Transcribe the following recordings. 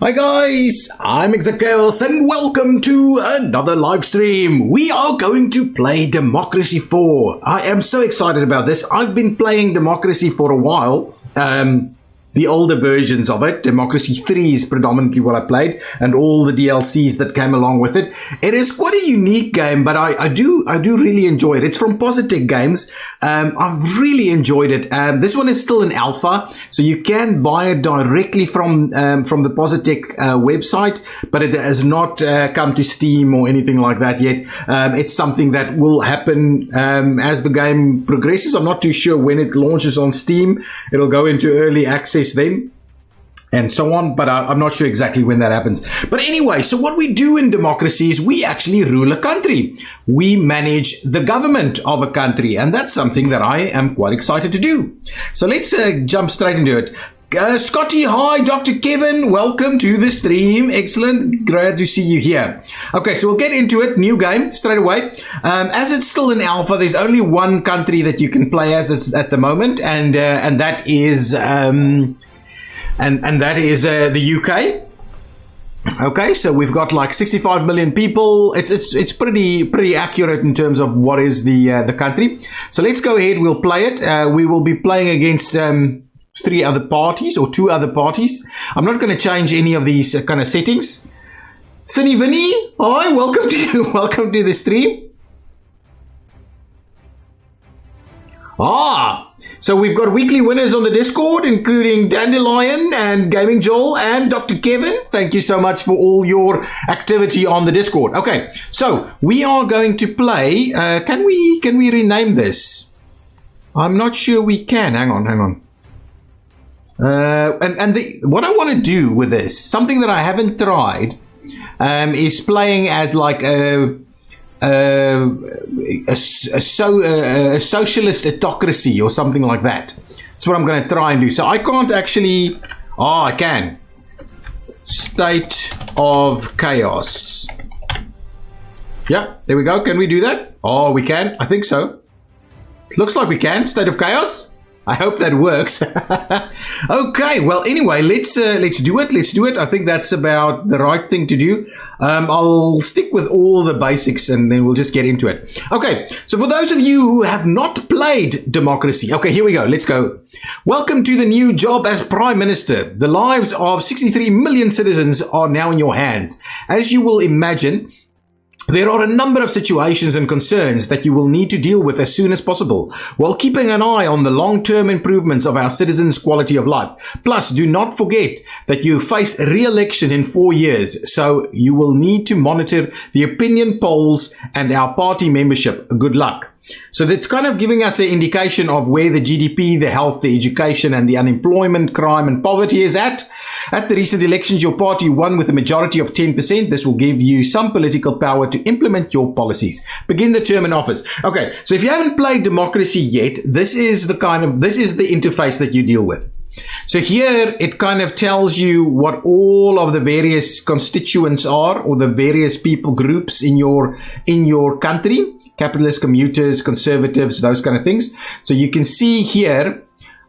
Hi guys, I'm ExactChaos and welcome to another live stream. We are going to play Democracy 4. I am so excited about this. I've been playing Democracy for a while. The older versions of it. Democracy 3 is predominantly what I played, and all the DLCs that came along with it. It is quite a unique game, but I do really enjoy it. It's from Positech Games. I've really enjoyed it. This one is still in alpha, so you can buy it directly from the Positech website, but it has not come to Steam or anything like that yet. It's something that will happen as the game progresses. I'm not too sure when it launches on Steam. It'll go into early access then and so on, but I'm not sure exactly when that happens. But anyway, so what we do in democracy is we actually rule a country. We manage the government of a country, and that's something that I am quite excited to do. So let's jump straight into it. Scotty, hi. Dr. Kevin, welcome to the stream. Excellent. Glad to see you here. Okay, so we'll get into it. New game straight away. As it's still in alpha, there's only one country that you can play as at the moment, and that is the UK. Okay, so we've got like 65 million people. It's pretty accurate in terms of what is the country. So let's go ahead. We'll play it. We will be playing against two other parties. I'm not going to change any of these kind of settings. Sunny Vinny, hi, welcome to the stream. So we've got weekly winners on the Discord, including Dandelion and Gaming Joel and Dr. Kevin. Thank you so much for all your activity on the Discord. Okay, so we are going to play. Can we rename this? I'm not sure we can. Hang on. What I want to do with this, something that I haven't tried, is playing as like a socialist autocracy or something like that. That's what I'm going to try and do. So I can't actually. I can. State of chaos. Yeah, there we go. Can we do that? Oh, we can. I think so. Looks like we can. State of chaos. I hope that works. Okay, well, anyway, let's do it. I think that's about the right thing to do. I'll stick with all the basics and then we'll just get into it. Okay, so for those of you who have not played Democracy, okay, here we go. Let's go. Welcome to the new job as Prime Minister. The lives of 63 million citizens are now in your hands. As you will imagine, there are a number of situations and concerns that you will need to deal with as soon as possible, while keeping an eye on the long-term improvements of our citizens' quality of life. Plus, do not forget that you face re-election in 4 years, so you will need to monitor the opinion polls and our party membership. Good luck. So that's kind of giving us an indication of where the GDP, the health, the education, and the unemployment, crime, and poverty is at. At the recent elections, your party won with a majority of 10%. This will give you some political power to implement your policies. Begin the term in office. Okay, so if you haven't played Democracy yet, this is the interface that you deal with. So here it kind of tells you what all of the various constituents are, or the various people groups in your country. Capitalists, commuters, conservatives, those kind of things. So you can see here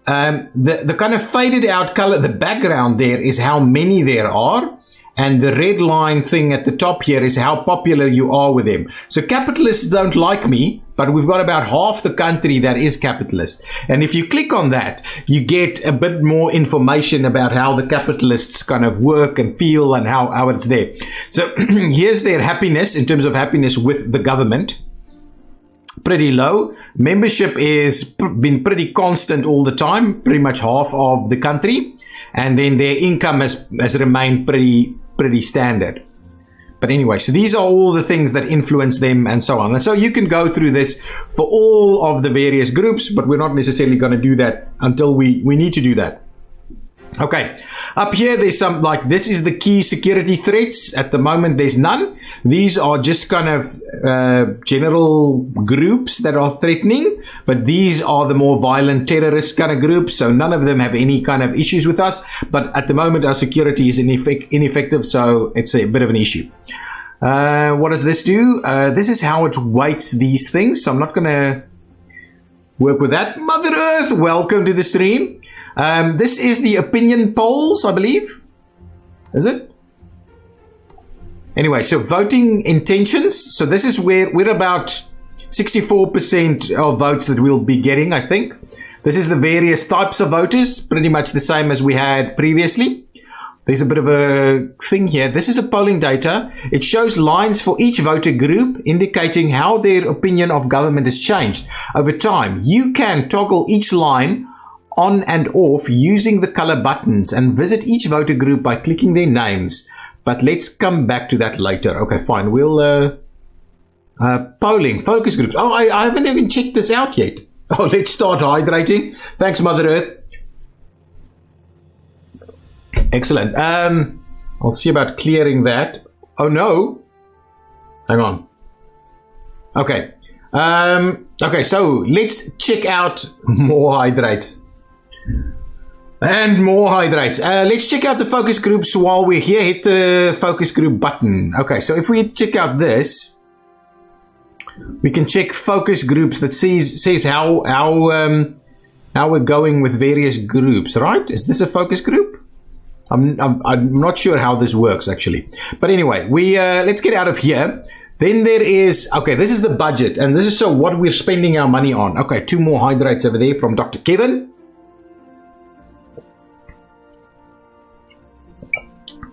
the kind of faded out color, the background there is how many there are, and the red line thing at the top here is how popular you are with them. So capitalists don't like me, but we've got about half the country that is capitalist. And if you click on that, you get a bit more information about how the capitalists kind of work and feel and how it's there. So here's their happiness in terms of happiness with the government. Pretty low. Membership is been pretty constant all the time, pretty much half of the country, and then their income has remained pretty standard. But anyway, so these are all the things that influence them and so on. And so you can go through this for all of the various groups, but we're not necessarily going to do that until we need to do that. Okay, up here there's some, like, this is the key security threats. At the moment there's none. These are just kind of general groups that are threatening, but these are the more violent terrorist kind of groups, so none of them have any kind of issues with us. But at the moment our security is ineffective, so it's a bit of an issue. What does this do? This is how it weights these things, so I'm not going to work with that. Mother Earth, welcome to the stream. This is the opinion polls, I believe. Is it? Anyway, so voting intentions. So this is where we're about 64% of votes that we'll be getting, I think. This is the various types of voters, pretty much the same as we had previously. There's a bit of a thing here. This is the polling data. It shows lines for each voter group, indicating how their opinion of government has changed over time. You can toggle each line on and off using the color buttons and visit each voter group by clicking their names. But let's come back to that later. Okay, fine. We'll polling, focus groups. Oh, I haven't even checked this out yet. Oh, let's start hydrating. Thanks, Mother Earth. Excellent. I'll see about clearing that. Oh no. Hang on. Okay. Okay, so let's check out more hydrates. And more hydrates. Let's check out the focus groups while we're here. Hit the focus group button. Okay, so if we check out this, we can check focus groups that says how we're going with various groups, right? Is this a focus group? I'm not sure how this works actually. But anyway, we let's get out of here. Then there is, okay, this is the budget, and this is so what we're spending our money on. Okay, 2 more hydrates over there from Dr. Kevin.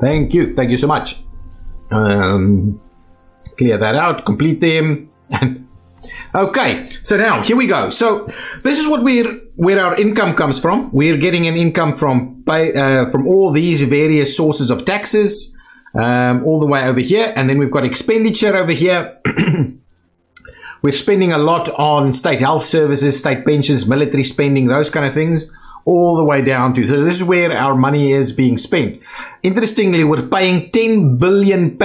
Thank you so much. Clear that out, complete them. Okay, so now here we go. So this is what where our income comes from. We're getting an income from all these various sources of taxes, all the way over here, and then we've got expenditure over here. We're spending a lot on state health services, state pensions, military spending, those kind of things, all the way down to. So this is where our money is being spent. Interestingly, we're paying £10 billion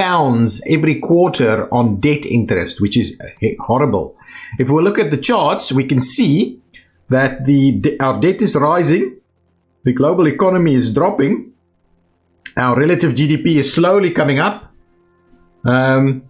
every quarter on debt interest, which is horrible. If we look at the charts, we can see that our debt is rising, the global economy is dropping, our relative GDP is slowly coming up, and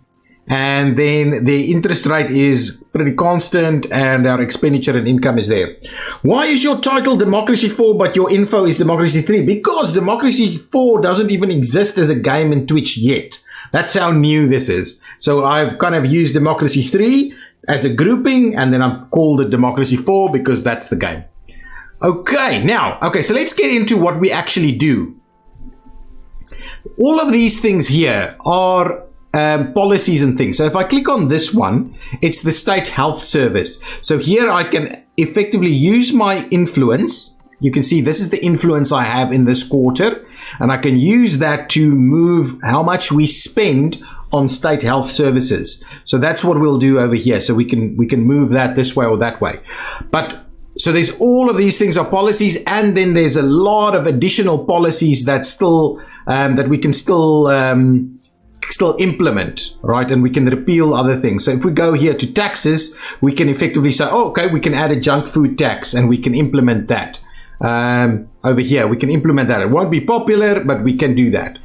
then the interest rate is pretty constant, and our expenditure and income is there. Why is your title Democracy 4 but your info is Democracy 3? Because Democracy 4 doesn't even exist as a game in Twitch yet. That's how new this is. So I've kind of used Democracy 3 as a grouping, and then I've called it Democracy 4 because that's the game. Okay, now, so let's get into what we actually do. All of these things here are policies and things. So if I click on this one, it's the State Health Service. So here I can effectively use my influence. You can see this is the influence I have in this quarter, and I can use that to move how much we spend on state health services. So that's what we'll do over here. So we can move that this way or that way. But so there's all of these things are policies, and then there's a lot of additional policies that still that we can still implement, right? And we can repeal other things. So if we go here to taxes, we can effectively say, oh, okay, we can add a junk food tax, and we can implement that. Over here, we can implement that. It won't be popular, but we can do that.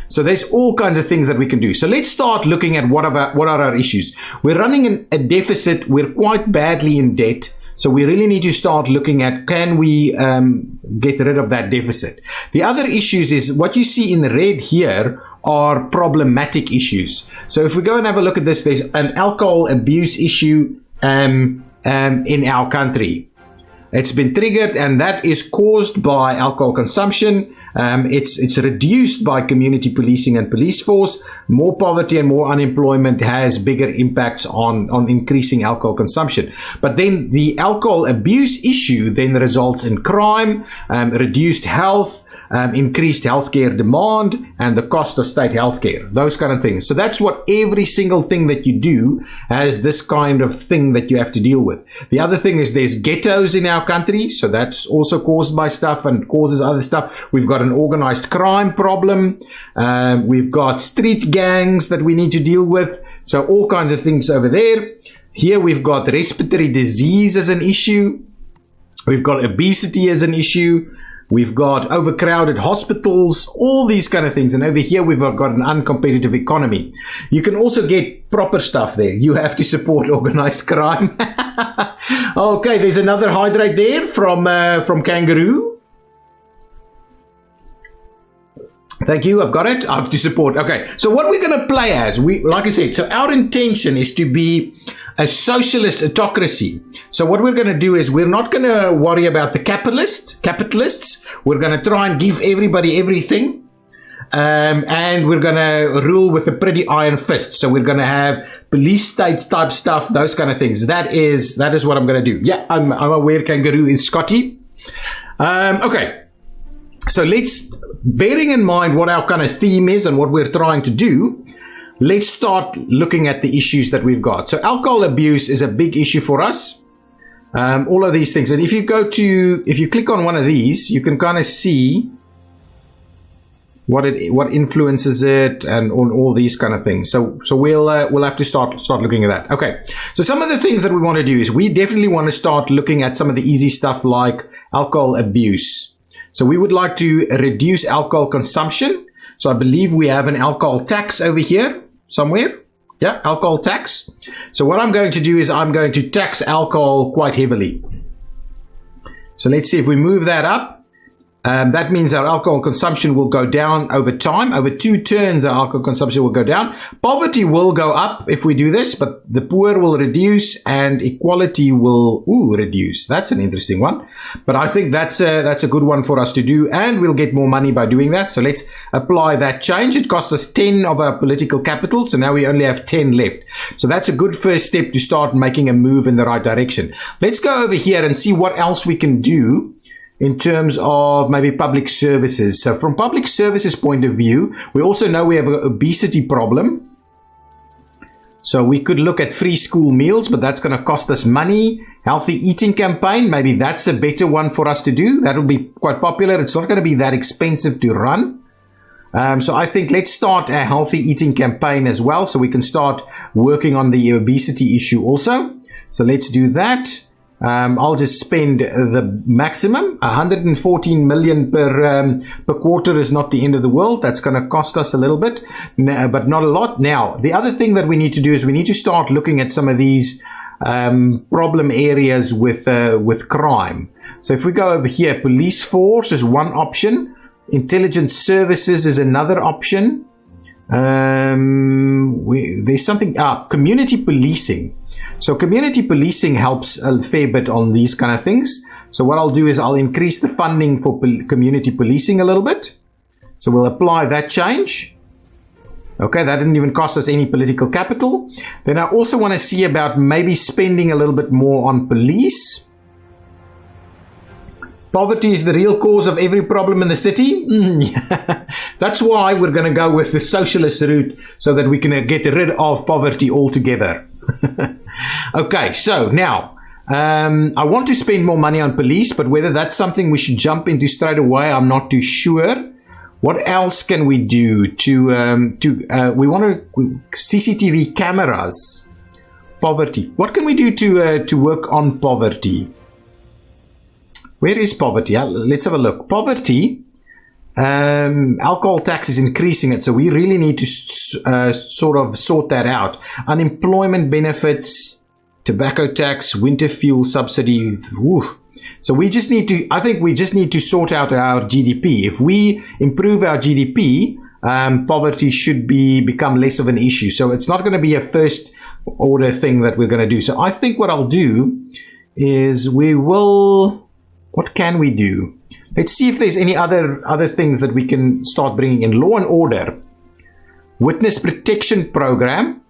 So there's all kinds of things that we can do. So let's start looking at what are our issues. We're running a deficit. We're quite badly in debt. So we really need to start looking at, can we get rid of that deficit? The other issues is what you see in red here are problematic issues. So if we go and have a look at this, there's an alcohol abuse issue in our country. It's been triggered, and that is caused by alcohol consumption. It's reduced by community policing and police force. More poverty and more unemployment has bigger impacts on increasing alcohol consumption. But then the alcohol abuse issue then results in crime, reduced health, increased healthcare demand, and the cost of state healthcare, those kind of things. So that's what every single thing that you do has this kind of thing that you have to deal with. The other thing is there's ghettos in our country, so that's also caused by stuff and causes other stuff. We've got an organized crime problem. We've got street gangs that we need to deal with. So all kinds of things over there. Here we've got respiratory disease as an issue. We've got obesity as an issue. We've got overcrowded hospitals, all these kind of things. And over here, we've got an uncompetitive economy. You can also get proper stuff there. You have to support organized crime. Okay, there's another hydrate there from Kangaroo. Thank you. I've got it. I have to support. Okay. So what we're going to play as, like I said, so our intention is to be a socialist autocracy. So what we're going to do is we're not going to worry about the capitalists. We're going to try and give everybody everything. And we're going to rule with a pretty iron fist. So we're going to have police state type stuff, those kind of things. That is what I'm going to do. Yeah, I'm aware Kangaroo is Scotty. Okay. So bearing in mind what our kind of theme is and what we're trying to do, let's start looking at the issues that we've got. So alcohol abuse is a big issue for us. All of these things. And if you click on one of these, you can kind of see what influences it and on all these kind of things. So we'll have to start looking at that. Okay. So some of the things that we want to do is we definitely want to start looking at some of the easy stuff like alcohol abuse. So we would like to reduce alcohol consumption. So I believe we have an alcohol tax over here somewhere. Yeah, alcohol tax. So what I'm going to do is I'm going to tax alcohol quite heavily. So let's see if we move that up. That means our alcohol consumption will go down over time. Over 2 turns, our alcohol consumption will go down. Poverty will go up if we do this, but the poor will reduce and equality will reduce. That's an interesting one. But I think that's a good one for us to do, and we'll get more money by doing that. So let's apply that change. It costs us 10 of our political capital, so now we only have 10 left. So that's a good first step to start making a move in the right direction. Let's go over here and see what else we can do in terms of maybe public services. So from public services point of view, we also know we have an obesity problem. So we could look at free school meals, but that's going to cost us money. Healthy eating campaign, maybe that's a better one for us to do. That will be quite popular. It's not going to be that expensive to run. So I think let's start a healthy eating campaign as well, so we can start working on the obesity issue also. So let's do that. I'll just spend the maximum. 114 million per quarter is not the end of the world. That's going to cost us a little bit, but not a lot. Now, the other thing that we need to do is we need to start looking at some of these problem areas with crime. So if we go over here, police force is one option. Intelligence services is another option. There's something, community policing. So community policing helps a fair bit on these kind of things. So what I'll do is I'll increase the funding for community policing a little bit. So we'll apply that change. Okay, that didn't even cost us any political capital. Then I also want to see about maybe spending a little bit more on police. Poverty is the real cause of every problem in the city. That's why we're going to go with the socialist route, so that we can get rid of poverty altogether. Okay, so now I want to spend more money on police, but whether that's something we should jump into straight away, I'm not too sure. What else can we do we want to CCTV cameras, poverty. What can we do to work on poverty? Where is poverty? Let's have a look. Poverty, alcohol tax is increasing it, so we really need to sort that out. Unemployment benefits, tobacco tax, winter fuel subsidy. Woo. So we just need to, I think we just need to sort out our GDP. If we improve our GDP, poverty should become less of an issue. So it's not going to be a first order thing that we're going to do. So I think what I'll do is what can we do? Let's see if there's any other things that we can start bringing in. Law and order, witness protection program.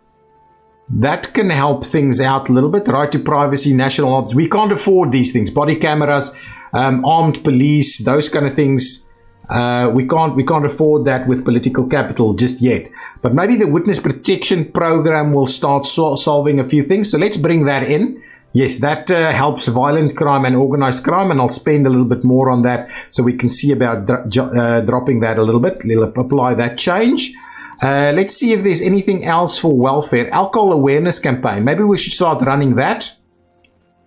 That can help things out a little bit. Right to privacy, national ops. We can't afford these things. Body cameras, armed police, those kind of things. We can't afford that with political capital just yet. But maybe the witness protection program will start solving a few things. So let's bring that in. Yes, that helps violent crime and organized crime, and I'll spend a little bit more on that so we can see about dropping that a little bit. We'll apply that change. Let's see if there's anything else for welfare. Alcohol awareness campaign. Maybe we should start running that.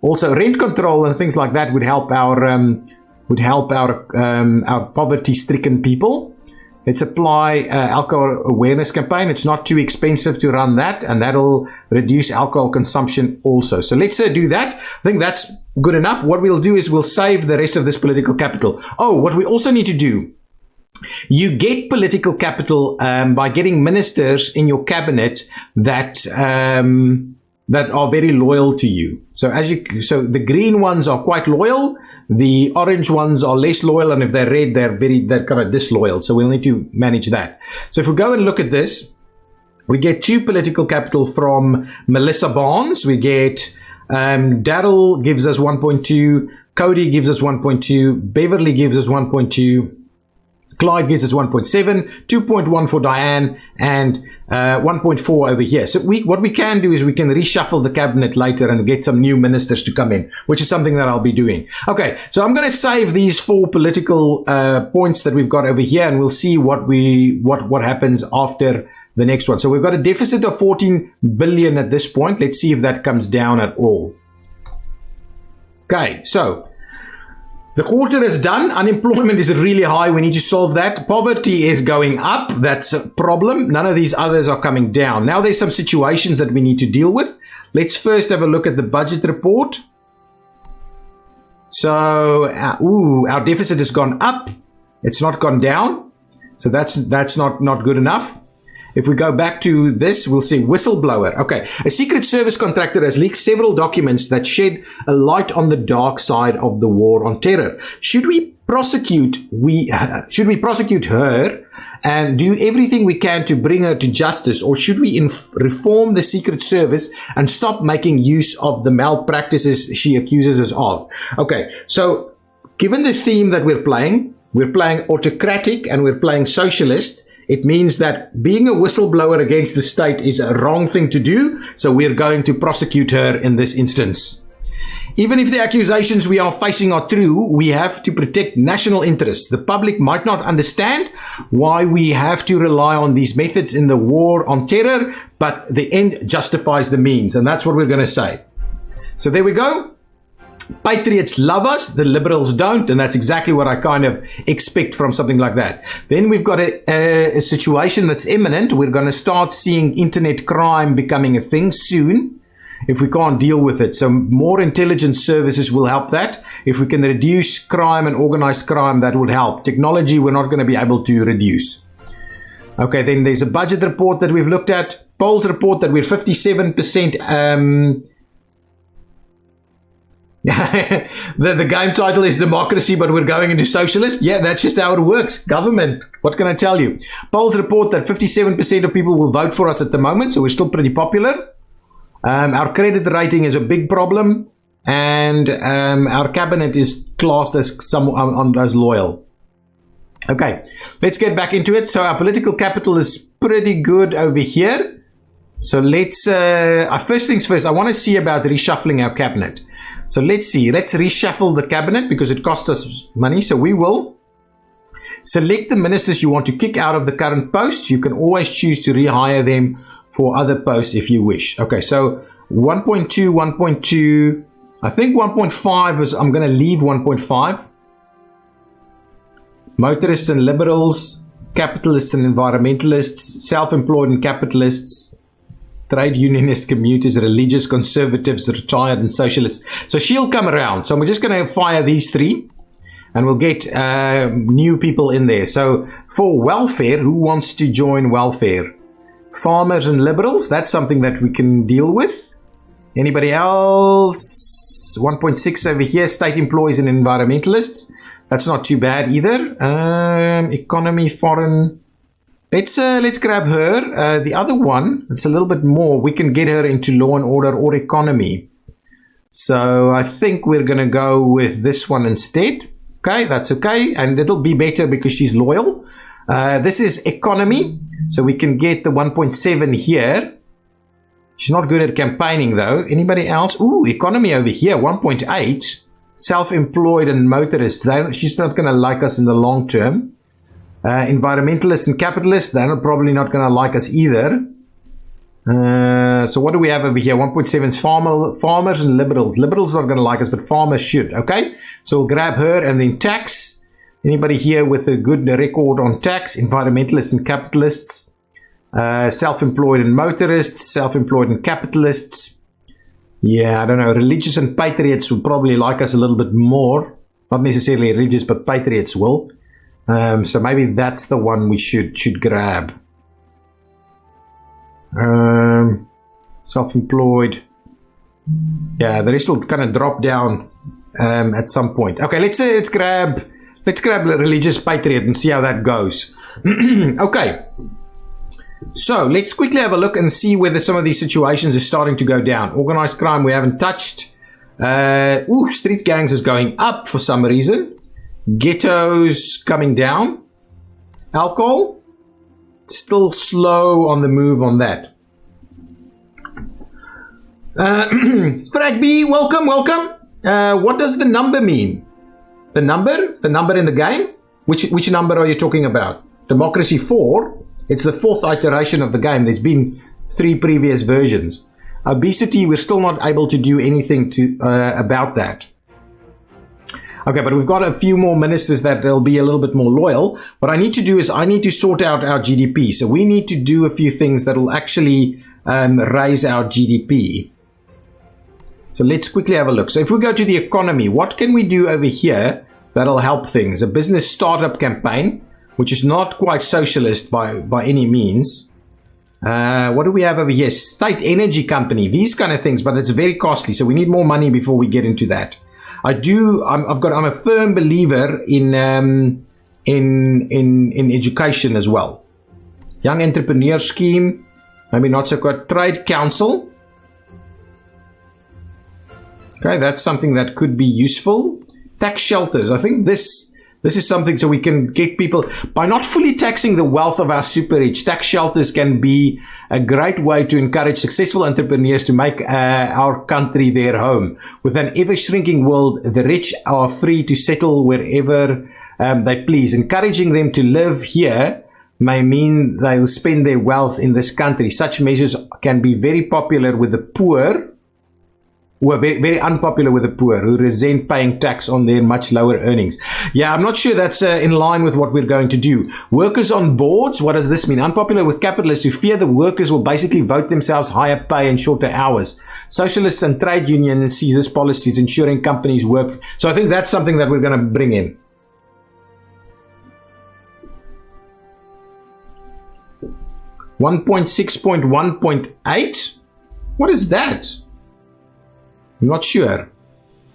Also, rent control and things like that would help our poverty-stricken people. Let's apply alcohol awareness campaign. It's not too expensive to run that, and that'll reduce alcohol consumption also. So let's do that. I think that's good enough. What we'll do is we'll save the rest of this political capital. Oh, what we also need to do You get political capital by getting ministers in your cabinet that are very loyal to you. So so the green ones are quite loyal. The orange ones are less loyal, and if they're red, they're kind of disloyal. So we'll need to manage that. So if we go and look at this, we get 2 political capital from Melissa Barnes. We get Daryl gives us 1.2, Cody gives us 1.2, Beverly gives us 1.2, Clyde gives us 1.7, 2.1 for Diane, and 1.4 over here. So what we can do is we can reshuffle the cabinet later and get some new ministers to come in, which is something that I'll be doing. Okay, so I'm going to save these 4 political points that we've got over here, and we'll see what happens after the next one. So we've got a deficit of 14 billion at this point. Let's see if that comes down at all. Okay, so the quarter is done. Unemployment is really high. We need to solve that. Poverty is going up. That's a problem. None of these others are coming down. Now there's some situations that we need to deal with. Let's first have a look at the budget report. So, our deficit has gone up. It's not gone down. So that's not good enough. If we go back to this, we'll see whistleblower. Okay, a Secret Service contractor has leaked several documents that shed a light on the dark side of the war on terror. Should we prosecute her and do everything we can to bring her to justice, or should we reform the Secret Service and stop making use of the malpractices she accuses us of? Okay, so given the theme that we're playing autocratic and we're playing socialist. It means that being a whistleblower against the state is a wrong thing to do, so we're going to prosecute her in this instance. Even if the accusations we are facing are true, we have to protect national interests. The public might not understand why we have to rely on these methods in the war on terror, but the end justifies the means, and that's what we're going to say. So there we go. Patriots love us, the liberals don't, and that's exactly what I kind of expect from something like that. Then we've got a situation that's imminent. We're going to start seeing internet crime becoming a thing soon if we can't deal with it. So more intelligence services will help that. If we can reduce crime and organized crime, that would help. Technology, we're not going to be able to reduce. Okay, then there's a budget report that we've looked at. Polls report that we're 57% the game title is democracy, but we're going into socialist. Yeah, that's just how it works. Government, what can I tell you? Polls report that 57% of people will vote for us at the moment, so we're still pretty popular. Our credit rating is a big problem, and our cabinet is classed as as loyal. Okay, let's get back into it. So our political capital is pretty good over here. So let's first things first, I want to see about reshuffling our cabinet. So let's see, let's reshuffle the cabinet because it costs us money. So we will select the ministers you want to kick out of the current posts. You can always choose to rehire them for other posts if you wish. Okay, so 1.2, 1.2, I think 1.5 is, I'm going to leave 1.5. Motorists and liberals, capitalists and environmentalists, self-employed and capitalists, trade unionists, commuters, religious, conservatives, retired and socialists. So she'll come around. So we're just going to fire these 3 and we'll get new people in there. So for welfare, who wants to join welfare? Farmers and liberals, that's something that we can deal with. Anybody else? 1.6 over here, state employees and environmentalists. That's not too bad either. Economy, foreign. Let's grab her. The other one, it's a little bit more. We can get her into law and order or economy. So I think we're going to go with this one instead. Okay, that's okay. And it'll be better because she's loyal. This is economy. So we can get the 1.7 here. She's not good at campaigning though. Anybody else? Ooh, economy over here, 1.8. Self-employed and motorists. She's not going to like us in the long term. Environmentalists and capitalists, they're probably not going to like us either. So what do we have over here? 1.7 is farmers and liberals. Liberals are not going to like us, but farmers should. Okay, so we'll grab her. And then tax. Anybody here with a good record on tax? Environmentalists and capitalists. Self-employed and motorists. Self-employed and capitalists. Yeah, I don't know. Religious and patriots would probably like us a little bit more. Not necessarily religious, but patriots will. So maybe that's the one we should grab. Self-employed. Yeah, the rest will kind of drop down at some point. Okay, let's grab religious patriot and see how that goes. Okay. So let's quickly have a look and see whether some of these situations are starting to go down. Organized crime we haven't touched. Street gangs is going up for some reason. Ghettos coming down. Alcohol still slow on the move on that. Fragby, welcome. What does the number mean? The number in the game? Which number are you talking about? Democracy 4. It's the 4th iteration of the game. There's been 3 previous versions. Obesity, we're still not able to do anything about that. Okay, but we've got a few more ministers that they'll be a little bit more loyal. What I need to do is I need to sort out our GDP. So we need to do a few things that will actually raise our GDP. So let's quickly have a look. So if we go to the economy, what can we do over here that'll help things? A business startup campaign, which is not quite socialist by any means. What do we have over here? State energy company, these kind of things, but it's very costly. So we need more money before we get into that. I'm a firm believer in education as well. Young entrepreneur scheme, maybe not so good. Trade council. Okay, that's something that could be useful. Tax shelters. I think this is something so we can get people, by not fully taxing the wealth of our super rich, tax shelters can be a great way to encourage successful entrepreneurs to make our country their home. With an ever-shrinking world, the rich are free to settle wherever they please. Encouraging them to live here may mean they will spend their wealth in this country. Such measures can be very popular with the poor, who are very, very unpopular with the poor, who resent paying tax on their much lower earnings. Yeah, I'm not sure that's in line with what we're going to do. Workers on boards, what does this mean? Unpopular with capitalists who fear the workers will basically vote themselves higher pay and shorter hours. Socialists and trade unions see this policy as ensuring companies work. So I think that's something that we're going to bring in. .6.1.8? What is that? I'm not sure.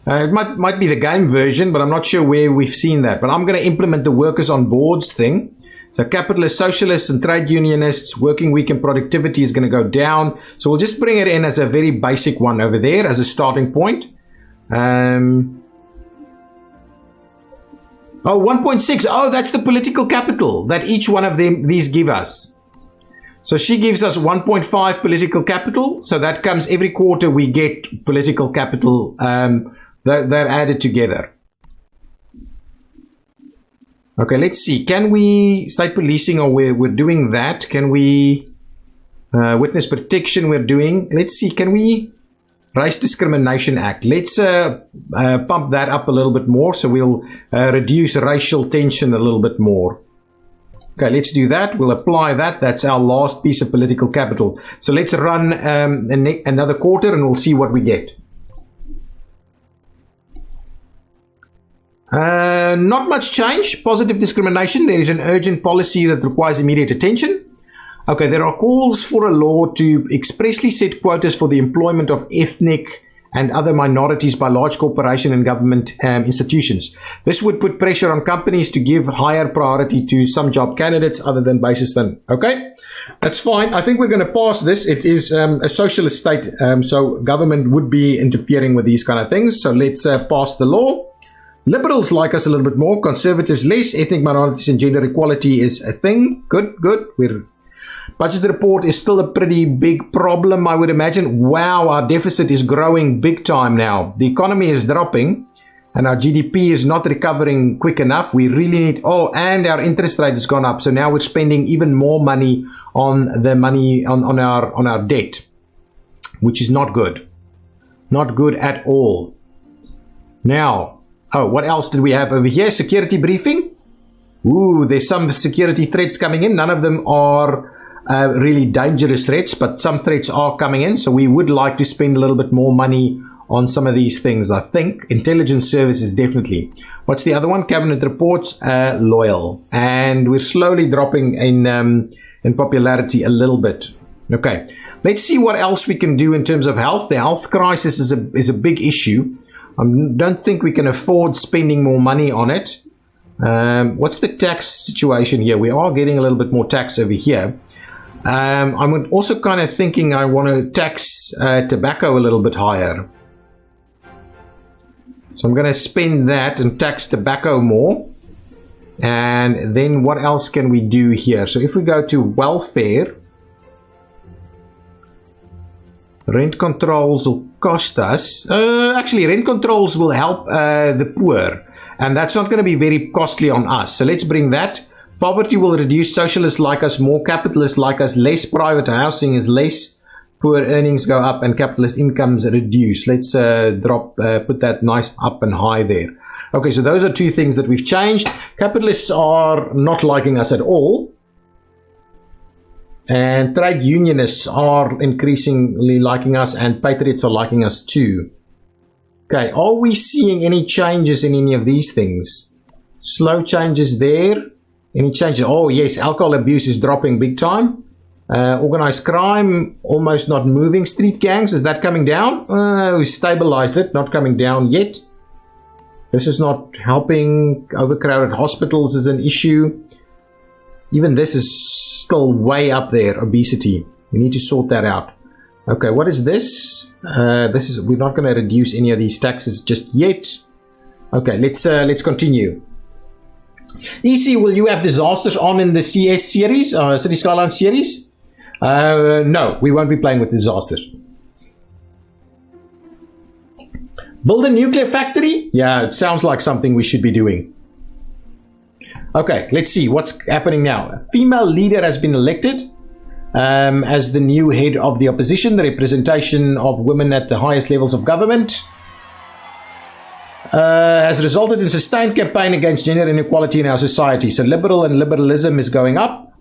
It might be the game version, but I'm not sure where we've seen that. But I'm going to implement the workers on boards thing. So capitalists, socialists, and trade unionists, working week and productivity is going to go down. So we'll just bring it in as a very basic one over there as a starting point. 1.6. Oh, that's the political capital that each one of these give us. So she gives us 1.5 political capital. So that comes every quarter we get political capital. They're added together. Okay, let's see. Can we state policing, or we're doing that? Can we witness protection? We're doing. Let's see. Can we Race Discrimination Act? Let's pump that up a little bit more. So we'll reduce racial tension a little bit more. Okay, let's do that. We'll apply that. That's our last piece of political capital. So let's run another quarter and we'll see what we get. Not much change. Positive discrimination. There is an urgent policy that requires immediate attention. Okay, there are calls for a law to expressly set quotas for the employment of ethnic and other minorities by large corporation and government institutions. This would put pressure on companies to give higher priority to some job candidates other than basis than. Okay, that's fine. I think we're going to pass this. It is a socialist state, so government would be interfering with these kind of things. So let's pass the law. Liberals like us a little bit more, conservatives less. Ethnic minorities and gender equality is a thing. Good. Budget report is still a pretty big problem, I would imagine. Wow, our deficit is growing big time now. The economy is dropping and our GDP is not recovering quick enough. We really need, and our interest rate has gone up. So now we're spending even more money on the money on our debt, which is not good. Not good at all. Now, what else did we have over here? Security briefing. Ooh, there's some security threats coming in. None of them are really dangerous threats, but some threats are coming in. So we would like to spend a little bit more money on some of these things, I think. Intelligence services, definitely. What's the other one? Cabinet reports, loyal. And we're slowly dropping in popularity a little bit. Okay, let's see what else we can do in terms of health. The health crisis is a big issue. I don't think we can afford spending more money on it. What's the tax situation here? We are getting a little bit more tax over here. I'm also kind of thinking I want to tax tobacco a little bit higher. So I'm going to spend that and tax tobacco more. And then what else can we do here? So if we go to welfare, rent controls will cost us. Actually, rent controls will help the poor. And that's not going to be very costly on us. So let's bring that. Poverty will reduce. Socialists like us more. Capitalists like us less. Private housing is less. Poor earnings go up and capitalist incomes reduce. Let's put that nice up and high there. Okay, so those are two things that we've changed. Capitalists are not liking us at all. And trade unionists are increasingly liking us, and patriots are liking us too. Okay, are we seeing any changes in any of these things? Slow changes there. Any changes? Oh yes, alcohol abuse is dropping big time. Organized crime almost not moving. Street gangs, is that coming down? We stabilized it, not coming down yet. This is not helping. Overcrowded hospitals is an issue. Even this is still way up there, obesity. We need to sort that out. Okay, what is this? We're not going to reduce any of these taxes just yet. Okay, let's continue. EC, will you have disasters on in the CS series, City Skylines series? No, we won't be playing with disasters. Build a nuclear factory? Yeah, it sounds like something we should be doing. Okay, let's see what's happening now. A female leader has been elected as the new head of the opposition. The representation of women at the highest levels of government has resulted in sustained campaign against gender inequality in our society. So liberalism is going up.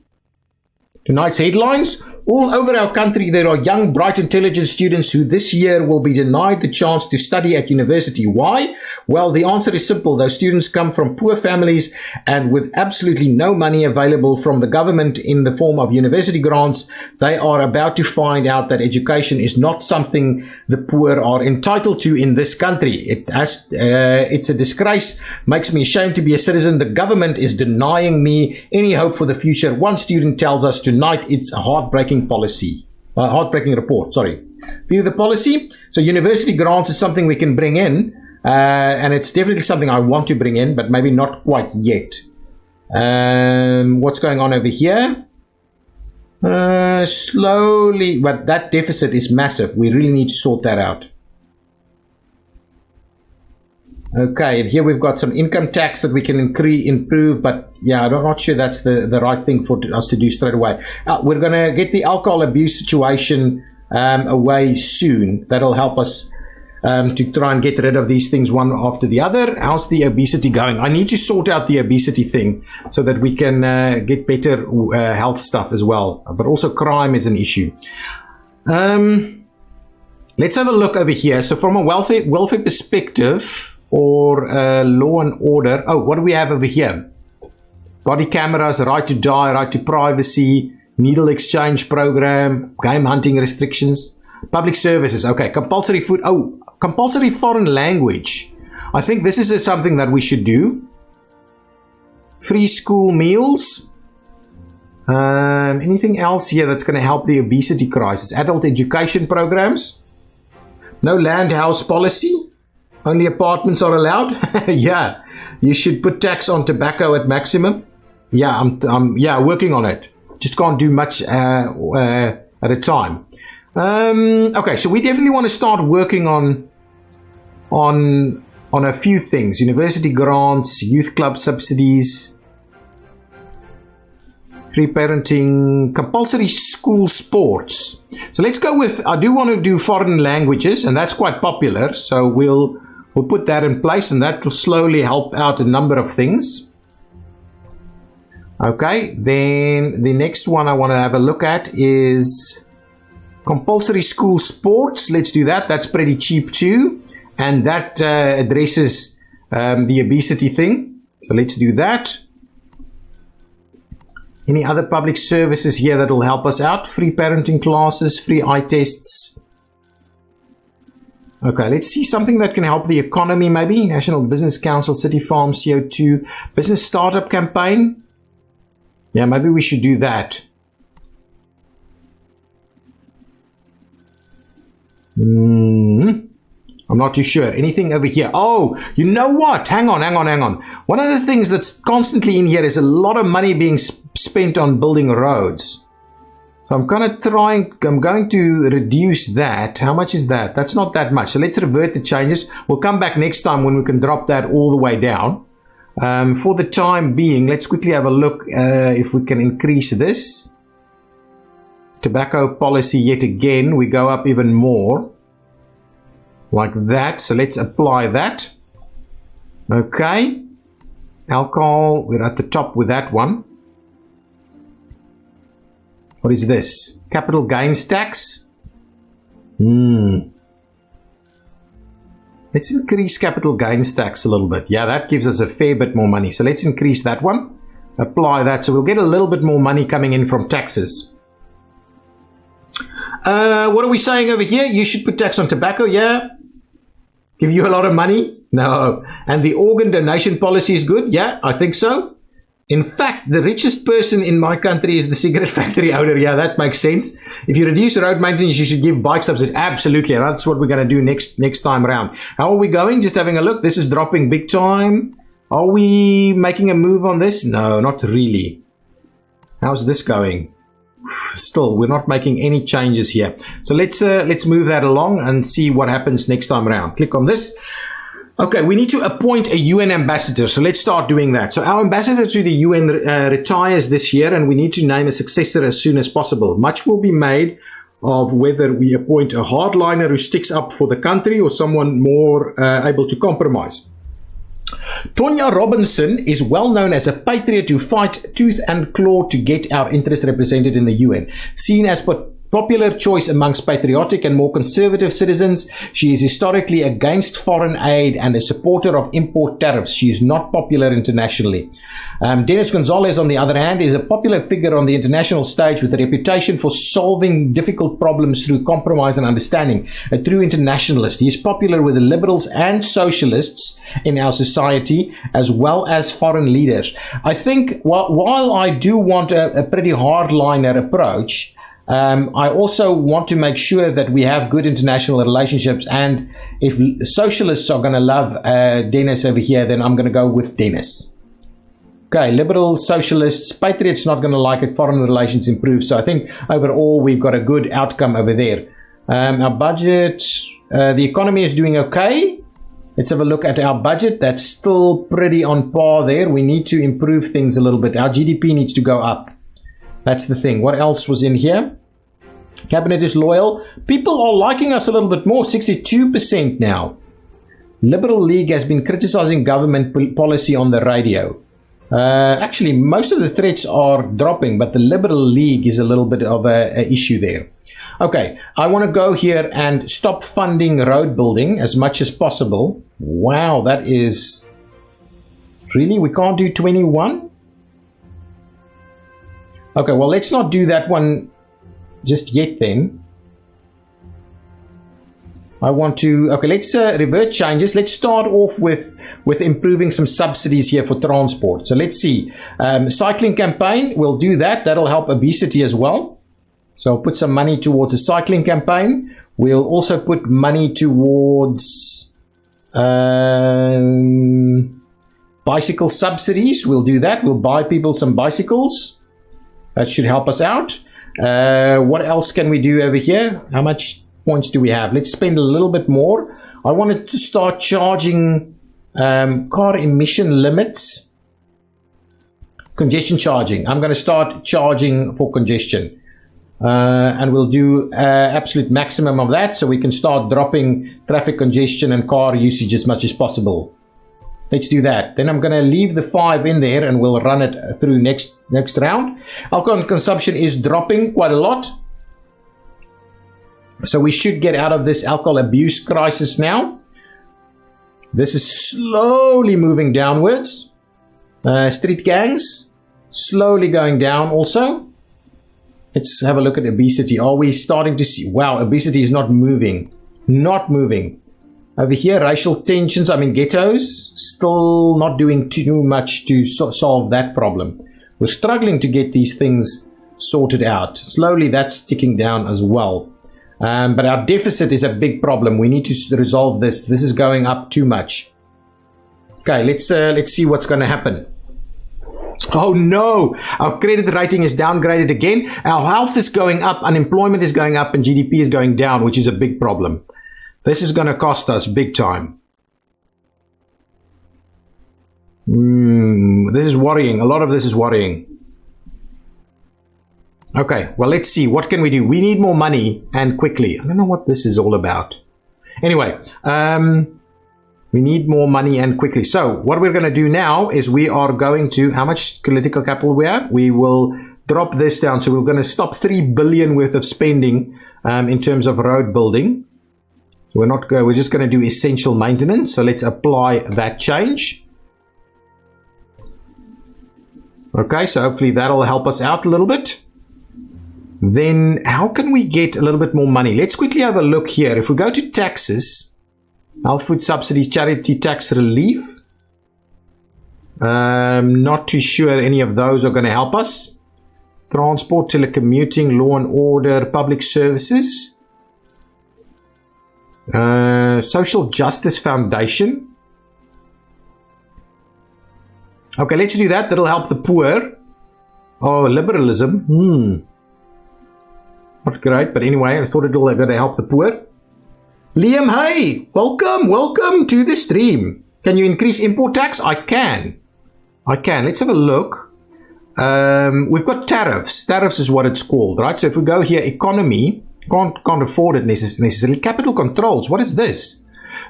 Tonight's headlines. All over our country, there are young, bright, intelligent students who this year will be denied the chance to study at university. Why? Well, the answer is simple. Those students come from poor families and with absolutely no money available from the government in the form of university grants. They are about to find out that education is not something the poor are entitled to in this country. It's a disgrace. Makes me ashamed to be a citizen. The government is denying me any hope for the future. One student tells us tonight it's a heartbreaking report. View the policy. So university grants is something we can bring in. And it's definitely something I want to bring in, but maybe not quite yet. What's going on over here? Slowly, but that deficit is massive. We really need to sort that out. Okay, and here we've got some income tax that we can improve, but yeah, I'm not sure that's the right thing for us to do straight away. We're going to get the alcohol abuse situation away soon. That'll help us to try and get rid of these things one after the other. How's the obesity going? I need to sort out the obesity thing so that we can get better health stuff as well. But also crime is an issue. Let's have a look over here. So from a welfare perspective or law and order. Oh, what do we have over here? Body cameras, right to die, right to privacy, needle exchange program, game hunting restrictions. Public services, okay, compulsory food, compulsory foreign language. I think this is something that we should do. Free school meals. Anything else here that's going to help the obesity crisis? Adult education programs. No land house policy. Only apartments are allowed. Yeah, you should put tax on tobacco at maximum. Yeah, I'm working on it. Just can't do much at a time. Okay, so we definitely want to start working on a few things. University grants, youth club subsidies, free parenting, compulsory school sports. So let's go with, I do want to do foreign languages, and that's quite popular. So we'll put that in place, and that will slowly help out a number of things. Okay, then the next one I want to have a look at is compulsory school sports. Let's do that. That's pretty cheap too. and that addresses the obesity thing. So let's do that. Any other public services here that will help us out? Free parenting classes, free eye tests. Okay, let's see something that can help the economy maybe. National Business Council, City Farm, CO2, Business Startup Campaign. Yeah, maybe we should do that. I'm not too sure. Anything over here? Oh, you know what? Hang on. One of the things that's constantly in here is a lot of money being spent on building roads. So I'm going to reduce that. How much is that? That's not that much. So let's revert the changes. We'll come back next time when we can drop that all the way down. For the time being, let's quickly have a look if we can increase this. Tobacco policy yet again. We go up even more. Like that. So let's apply that. Okay. Alcohol. We're at the top with that one. What is this? Capital gains tax? Let's increase capital gains tax a little bit. Yeah, that gives us a fair bit more money. So let's increase that one. Apply that. So we'll get a little bit more money coming in from taxes. What are we saying over here? You should put tax on tobacco, yeah? Give you a lot of money? No. And the organ donation policy is good? Yeah, I think so. In fact, the richest person in my country is the cigarette factory owner. Yeah, that makes sense. If you reduce road maintenance, you should give bike subsidy. Absolutely. And that's what we're going to do next time around. How are we going? Just having a look. This is dropping big time. Are we making a move on this? No, not really. How's this going? Still, we're not making any changes here. So let's move that along and see what happens next time around. Click on this. Okay, we need to appoint a UN ambassador. So let's start doing that. So our ambassador to the UN retires this year, and we need to name a successor as soon as possible. Much will be made of whether we appoint a hardliner who sticks up for the country or someone more able to compromise. Tonya Robinson is well known as a patriot who fights tooth and claw to get our interests represented in the UN. Seen as popular choice amongst patriotic and more conservative citizens, she is historically against foreign aid and a supporter of import tariffs. She is not popular internationally. Dennis Gonzalez, on the other hand, is a popular figure on the international stage with a reputation for solving difficult problems through compromise and understanding. A true internationalist. He is popular with the liberals and socialists in our society, as well as foreign leaders. I think while I do want a pretty hardliner approach, I also want to make sure that we have good international relationships, and if socialists are going to love Dennis over here, then I'm going to go with Dennis. Okay, liberals, socialists, patriots not going to like it, foreign relations improve. So I think overall we've got a good outcome over there. Our budget, the economy is doing okay. Let's have a look at our budget. That's still pretty on par there. We need to improve things a little bit. Our GDP needs to go up. That's the thing. What else was in here? Cabinet is loyal. People are liking us a little bit more, 62% now. Liberal League has been criticizing government policy on the radio. Actually, most of the threats are dropping, but the Liberal League is a little bit of a issue there. Okay, I want to go here and stop funding road building as much as possible. Wow, that is... Really? We can't do 21? Okay, well, let's not do that one just yet then. I want to... Okay, let's revert changes. Let's start off with improving some subsidies here for transport. So let's see. Cycling campaign, we'll do that. That'll help obesity as well. So I'll put some money towards a cycling campaign. We'll also put money towards bicycle subsidies. We'll do that. We'll buy people some bicycles. That should help us out. What else can we do over here? How much points do we have? Let's spend a little bit more. I wanted to start charging car emission limits. Congestion charging. I'm going to start charging for congestion. And we'll do absolute maximum of that so we can start dropping traffic congestion and car usage as much as possible. Let's do that. Then I'm going to leave the 5 in there and we'll run it through next round. Alcohol consumption is dropping quite a lot. So we should get out of this alcohol abuse crisis now. This is slowly moving downwards. Street gangs, slowly going down also. Let's have a look at obesity. Are we starting to see? Wow, obesity is not moving. Not moving. Over here, racial tensions, ghettos, still not doing too much to solve that problem. We're struggling to get these things sorted out. Slowly, that's ticking down as well. But our deficit is a big problem. We need to resolve this. This is going up too much. Okay, let's see what's going to happen. Oh no, our credit rating is downgraded again. Our health is going up, unemployment is going up, and GDP is going down, which is a big problem. This is going to cost us big time. This is worrying. A lot of this is worrying. Okay, well, let's see. What can we do? We need more money, and quickly. I don't know what this is all about. Anyway, we need more money and quickly. So what we're going to do now is we are going to, how much political capital we have? We will drop this down. So we're going to stop 3 billion worth of spending in terms of road building. So we're just going to do essential maintenance. So let's apply that change. Okay, so hopefully that'll help us out a little bit. Then how can we get a little bit more money? Let's quickly have a look here. If we go to taxes, health food subsidy, charity tax relief. Not too sure any of those are going to help us. Transport, telecommuting, law and order, public services. Social Justice Foundation. Okay, let's do that. That'll help the poor. Oh, liberalism. Not great, but anyway, I thought it was going to help the poor. Liam, hey, welcome to the stream. Can you increase import tax? I can. Let's have a look. We've got tariffs. Tariffs is what it's called, right? So if we go here, economy, can't afford it necessarily. Capital controls, what is this?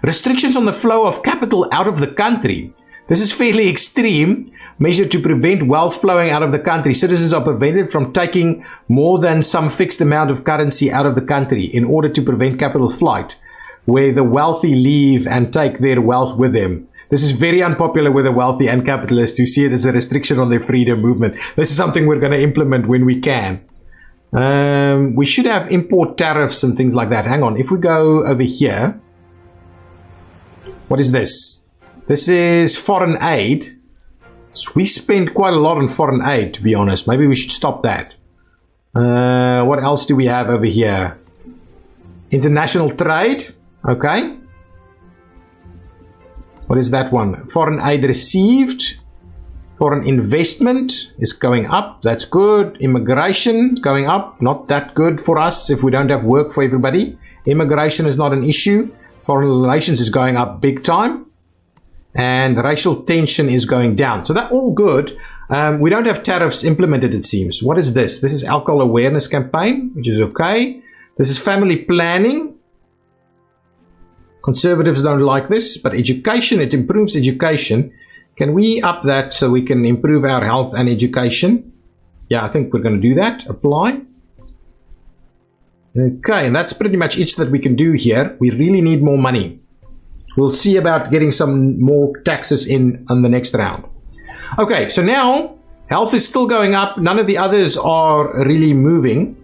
Restrictions on the flow of capital out of the country. This is fairly extreme. Measure to prevent wealth flowing out of the country. Citizens are prevented from taking more than some fixed amount of currency out of the country in order to prevent capital flight, where the wealthy leave and take their wealth with them. This is very unpopular with the wealthy and capitalists who see it as a restriction on their freedom movement. This is something we're going to implement when we can. We should have import tariffs and things like that. Hang on. If we go over here, what is this? This is foreign aid. So we spend quite a lot on foreign aid, to be honest. Maybe we should stop that. What else do we have over here? International trade. Okay. What is that one? Foreign aid received. Foreign investment is going up. That's good. Immigration going up. Not that good for us if we don't have work for everybody. Immigration is not an issue. Foreign relations is going up big time. And racial tension is going down. So that's all good. We don't have tariffs implemented, it seems. What is this? This is alcohol awareness campaign, which is okay. This is family planning. Conservatives don't like this, but education, it improves education. Can we up that so we can improve our health and education? Yeah, I think we're going to do that. Apply. Okay, and that's pretty much it that we can do here. We really need more money. We'll see about getting some more taxes in on the next round. Okay, so now health is still going up. None of the others are really moving.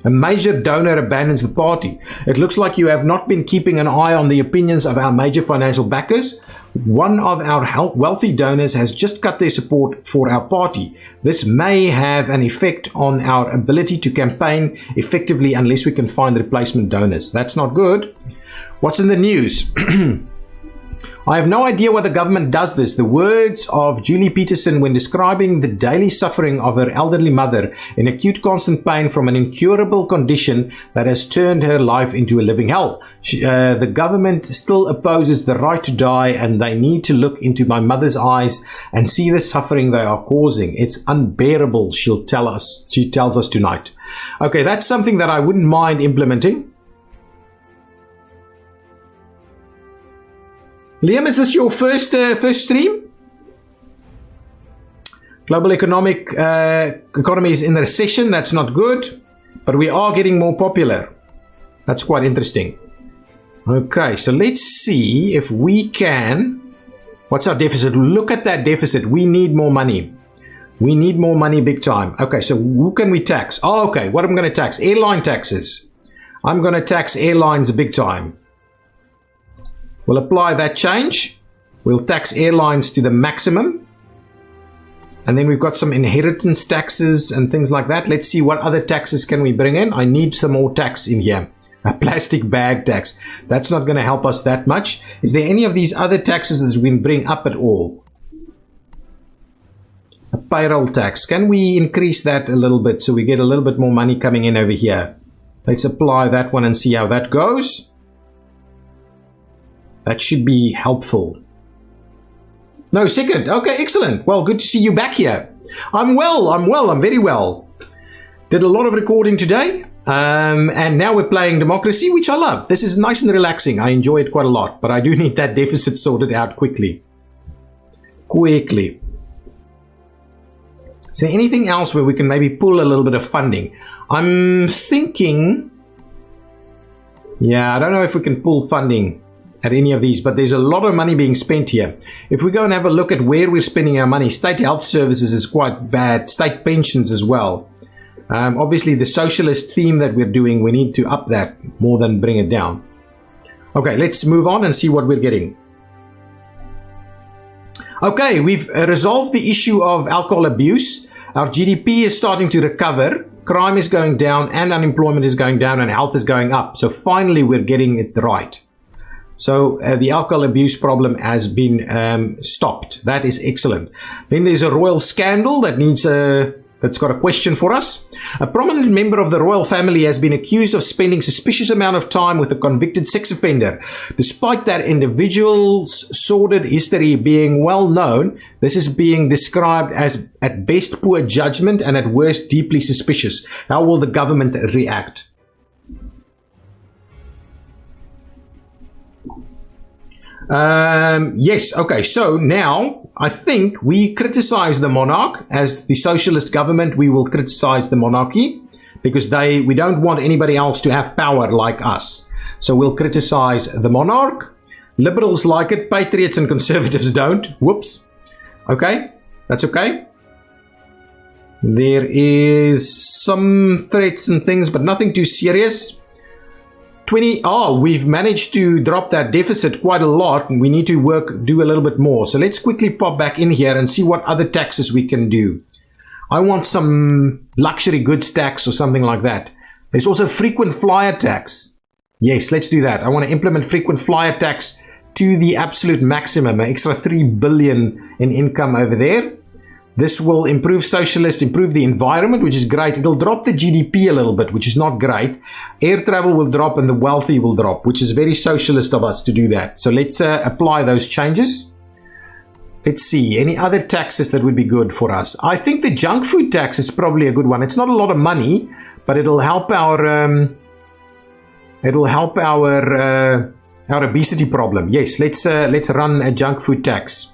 A major donor abandons the party. It looks like you have not been keeping an eye on the opinions of our major financial backers. One of our wealthy donors has just cut their support for our party. This may have an effect on our ability to campaign effectively unless we can find replacement donors. That's not good. What's in the news? I have no idea why the government does this. The words of Julie Peterson when describing the daily suffering of her elderly mother in acute constant pain from an incurable condition that has turned her life into a living hell. The government still opposes the right to die, and they need to look into my mother's eyes and see the suffering they are causing. It's unbearable, she tells us tonight. Okay, that's something that I wouldn't mind implementing. Liam, is this your first stream? Global economy is in recession. That's not good, but we are getting more popular. That's quite interesting. Okay, so let's see if we can. What's our deficit? Look at that deficit. We need more money. We need more money big time. Okay, so who can we tax? Oh, okay, what I'm going to tax? Airline taxes. I'm going to tax airlines big time. We'll apply that change. We'll tax airlines to the maximum. And then we've got some inheritance taxes and things like that. Let's see what other taxes can we bring in. I need some more tax in here. A plastic bag tax. That's not going to help us that much. Is there any of these other taxes that we can bring up at all? A payroll tax. Can we increase that a little bit so we get a little bit more money coming in over here? Let's apply that one and see how that goes. That should be helpful. No, second. Okay, excellent. Well, good to see you back here. I'm well. I'm very well. Did a lot of recording today. And now we're playing democracy, which I love. This is nice and relaxing. I enjoy it quite a lot, but I do need that deficit sorted out quickly. Is there anything else where we can maybe pull a little bit of funding? I'm thinking, yeah, I don't know if we can pull funding at any of these, but there's a lot of money being spent here. If we go and have a look at where we're spending our money, state health services is quite bad, state pensions as well. Obviously, the socialist theme that we're doing, we need to up that more than bring it down. Okay, let's move on and see what we're getting. Okay, we've resolved the issue of alcohol abuse. Our GDP is starting to recover. Crime is going down and unemployment is going down and health is going up. So finally, we're getting it right. So the alcohol abuse problem has been stopped. That is excellent. Then there's a royal scandal that needs that's got a question for us. A prominent member of the royal family has been accused of spending suspicious amount of time with a convicted sex offender. Despite that individual's sordid history being well known, this is being described as at best poor judgment and at worst deeply suspicious. How will the government react? Yes, okay, so now I think we criticize the monarch. As the socialist government, we will criticize the monarchy because we don't want anybody else to have power like us. So we'll criticize the monarch. Liberals like it, patriots and conservatives don't. Whoops. Okay, that's okay. There is some threats and things, but nothing too serious. We've managed to drop that deficit quite a lot, and we need to do a little bit more. So let's quickly pop back in here and see what other taxes we can do. I want some luxury goods tax or something like that. There's also frequent flyer tax. Yes, let's do that. I want to implement frequent flyer tax to the absolute maximum, an extra 3 billion in income over there. This will improve improve the environment, which is great. It'll drop the GDP a little bit, which is not great. Air travel will drop and the wealthy will drop, which is very socialist of us to do that. So let's apply those changes. Let's see, any other taxes that would be good for us? I think the junk food tax is probably a good one. It's not a lot of money, but it'll help our obesity problem. Yes, let's run a junk food tax.